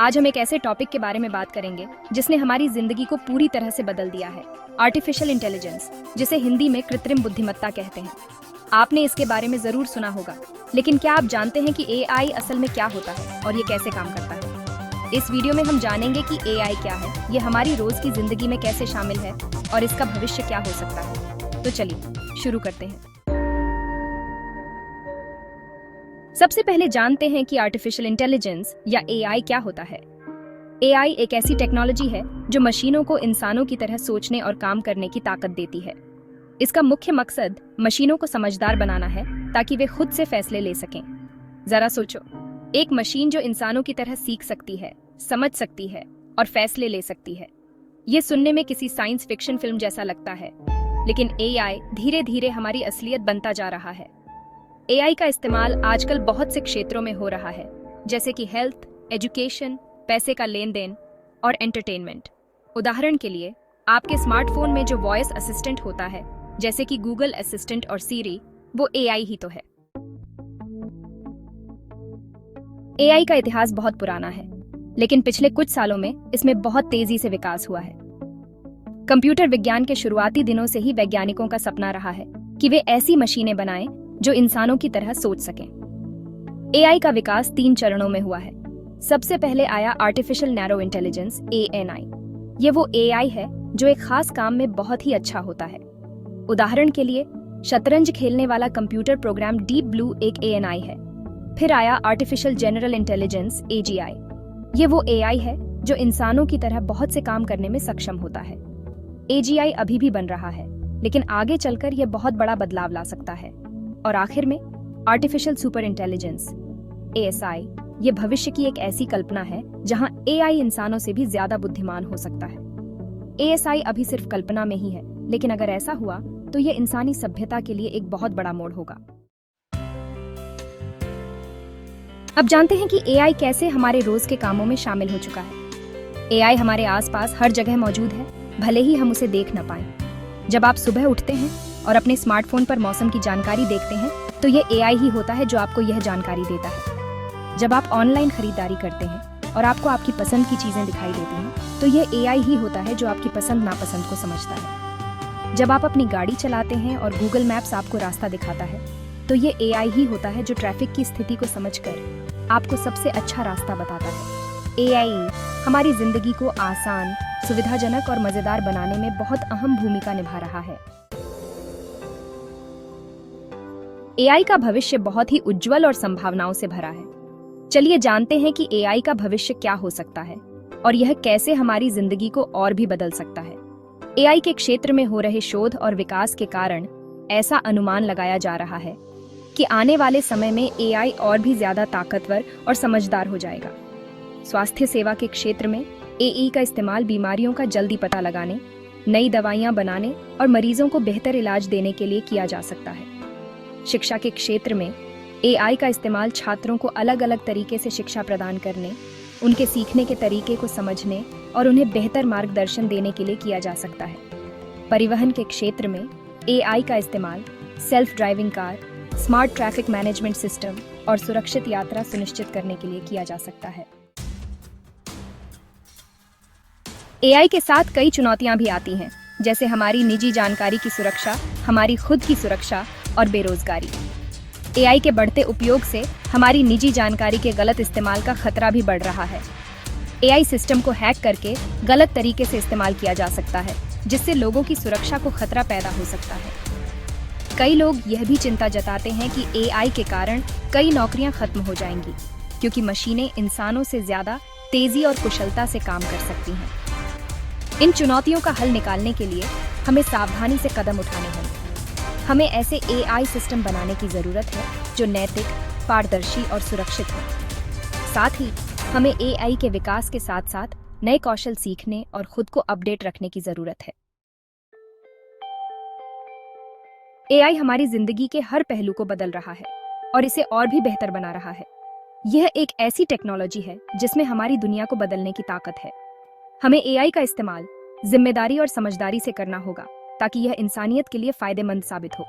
आज हम एक ऐसे टॉपिक के बारे में बात करेंगे जिसने हमारी जिंदगी को पूरी तरह से बदल दिया है, आर्टिफिशियल इंटेलिजेंस, जिसे हिंदी में कृत्रिम बुद्धिमत्ता कहते हैं। आपने इसके बारे में जरूर सुना होगा, लेकिन क्या आप जानते हैं कि एआई असल में क्या होता है और ये कैसे काम करता है? इस वीडियो में हम जानेंगे कि एआई क्या है, ये हमारी रोज की जिंदगी में कैसे शामिल है और इसका भविष्य क्या हो सकता है। तो चलिए शुरू करते हैं। सबसे पहले जानते हैं कि आर्टिफिशियल इंटेलिजेंस या एआई क्या होता है। एआई एक ऐसी टेक्नोलॉजी है जो मशीनों को इंसानों की तरह सोचने और काम करने की ताकत देती है। इसका मुख्य मकसद मशीनों को समझदार बनाना है ताकि वे खुद से फैसले ले सकें। जरा सोचो, एक मशीन जो इंसानों की तरह सीख सकती है, समझ सकती है और फैसले ले सकती है। ये सुनने में किसी साइंस फिक्शन फिल्म जैसा लगता है, लेकिन एआई धीरे धीरे हमारी असलियत बनता जा रहा है। एआई का इस्तेमाल आजकल बहुत से क्षेत्रों में हो रहा है, जैसे कि हेल्थ, एजुकेशन, पैसे का लेन देन और एंटरटेनमेंट। उदाहरण के लिए, आपके स्मार्टफोन में जो वॉइस असिस्टेंट होता है, जैसे कि गूगल असिस्टेंट और सीरी, वो एआई ही तो है। एआई का इतिहास बहुत पुराना है, लेकिन पिछले कुछ सालों में इसमें बहुत तेजी से विकास हुआ है। कंप्यूटर विज्ञान के शुरुआती दिनों से ही वैज्ञानिकों का सपना रहा है कि वे ऐसी मशीनें बनाएं जो इंसानों की तरह सोच सकें। एआई का विकास 3 चरणों में हुआ है। सबसे पहले आया आर्टिफिशियल नैरो इंटेलिजेंस (ANI). ये वो एआई है जो एक खास काम में बहुत ही अच्छा होता है। उदाहरण के लिए, शतरंज खेलने वाला कंप्यूटर प्रोग्राम डीप ब्लू एक ANI है। फिर आया आर्टिफिशियल जनरल इंटेलिजेंस (AGI). ये वो एआई है जो इंसानों की तरह बहुत से काम करने में सक्षम होता है। AGI अभी भी बन रहा है, लेकिन आगे चलकर यह बहुत बड़ा बदलाव ला सकता है। और आखिर में आर्टिफिशियल सुपर इंटेलिजेंस (ASI). ये भविष्य की एक ऐसी कल्पना है जहां एआई इंसानों से भी ज्यादा बुद्धिमान हो सकता है। ASI अभी सिर्फ कल्पना में ही है, लेकिन अगर ऐसा हुआ तो ये इंसानी सभ्यता के लिए एक बहुत बड़ा मोड़ होगा। अब जानते हैं कि एआई कैसे हमारे रोज के कामों में शामिल हो चुका है। एआई हमारे आसपास हर जगह मौजूद है, भले ही हम उसे देख न पाएं। जब आप सुबह उठते हैं और अपने स्मार्टफोन पर मौसम की जानकारी देखते हैं, तो ये एआई ही होता है जो आपको यह जानकारी देता है। जब आप ऑनलाइन खरीदारी करते हैं और आपको आपकी पसंद की चीजें दिखाई देती हैं, तो यह एआई ही होता है जो आपकी पसंद नापसंद को समझता है। जब आप अपनी गाड़ी चलाते हैं और गूगल मैप्स आपको रास्ता दिखाता है, तो ये एआई ही होता है जो ट्रैफिक की स्थिति को समझकर आपको सबसे अच्छा रास्ता बताता है। एआई हमारी जिंदगी को आसान, सुविधाजनक और मजेदार बनाने में बहुत अहम भूमिका निभा रहा है। एआई का भविष्य बहुत ही उज्जवल और संभावनाओं से भरा है। चलिए जानते हैं कि एआई का भविष्य क्या हो सकता है और यह कैसे हमारी जिंदगी को और भी बदल सकता है। एआई के क्षेत्र में हो रहे शोध और विकास के कारण ऐसा अनुमान लगाया जा रहा है कि आने वाले समय में एआई और भी ज्यादा ताकतवर और समझदार हो जाएगा। स्वास्थ्य सेवा के क्षेत्र में एआई का इस्तेमाल बीमारियों का जल्दी पता लगाने, नई दवाइयां बनाने और मरीजों को बेहतर इलाज देने के लिए किया जा सकता है। शिक्षा के क्षेत्र में एआई का इस्तेमाल छात्रों को अलग अलग तरीके से शिक्षा प्रदान करने, उनके सीखने के तरीके को समझने और उन्हें बेहतर मार्गदर्शन देने के लिए किया जा सकता है। परिवहन के क्षेत्र में एआई का इस्तेमाल self driving car, smart traffic management system और सुरक्षित यात्रा सुनिश्चित करने के लिए किया जा सकता है। एआई के साथ कई चुनौतियां भी आती हैं, जैसे हमारी निजी जानकारी की सुरक्षा, हमारी खुद की सुरक्षा और बेरोजगारी। एआई के बढ़ते उपयोग से हमारी निजी जानकारी के गलत इस्तेमाल का खतरा भी बढ़ रहा है। एआई सिस्टम को हैक करके गलत तरीके से इस्तेमाल किया जा सकता है, जिससे लोगों की सुरक्षा को खतरा पैदा हो सकता है। कई लोग यह भी चिंता जताते हैं कि एआई के कारण कई नौकरियां खत्म हो जाएंगी, क्योंकि मशीनें इंसानों से ज्यादा तेजी और कुशलता से काम कर सकती हैं। इन चुनौतियों का हल निकालने के लिए हमें सावधानी से कदम उठाने होंगे। हमें ऐसे एआई सिस्टम बनाने की जरूरत है जो नैतिक, पारदर्शी और सुरक्षित हो। साथ ही हमें एआई के विकास के साथ साथ नए कौशल सीखने और खुद को अपडेट रखने की जरूरत है। एआई हमारी जिंदगी के हर पहलू को बदल रहा है और इसे और भी बेहतर बना रहा है। यह एक ऐसी टेक्नोलॉजी है जिसमें हमारी दुनिया को बदलने की ताकत है। हमें एआई का इस्तेमाल जिम्मेदारी और समझदारी से करना होगा, ताकि यह इंसानियत के लिए फायदेमंद साबित हो।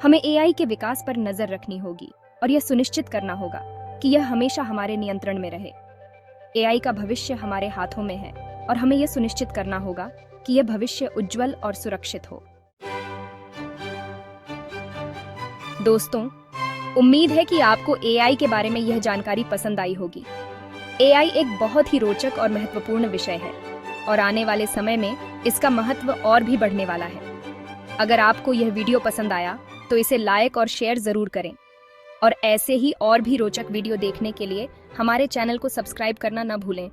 हमें एआई के विकास पर नजर रखनी होगी और यह सुनिश्चित करना होगा कि यह हमेशा हमारे नियंत्रण में रहे। एआई का भविष्य हमारे हाथों में है और हमें यह सुनिश्चित करना होगा कि यह भविष्य उज्जवल और सुरक्षित हो। दोस्तों, उम्मीद है कि आपको एआई के बारे में यह जानकारी पसंद आई होगी। एआई एक बहुत ही रोचक और महत्वपूर्ण विषय है और आने वाले समय में इसका महत्व और भी बढ़ने वाला है। अगर आपको यह वीडियो पसंद आया तो इसे लाइक और शेयर जरूर करें और ऐसे ही और भी रोचक वीडियो देखने के लिए हमारे चैनल को सब्सक्राइब करना न भूलें।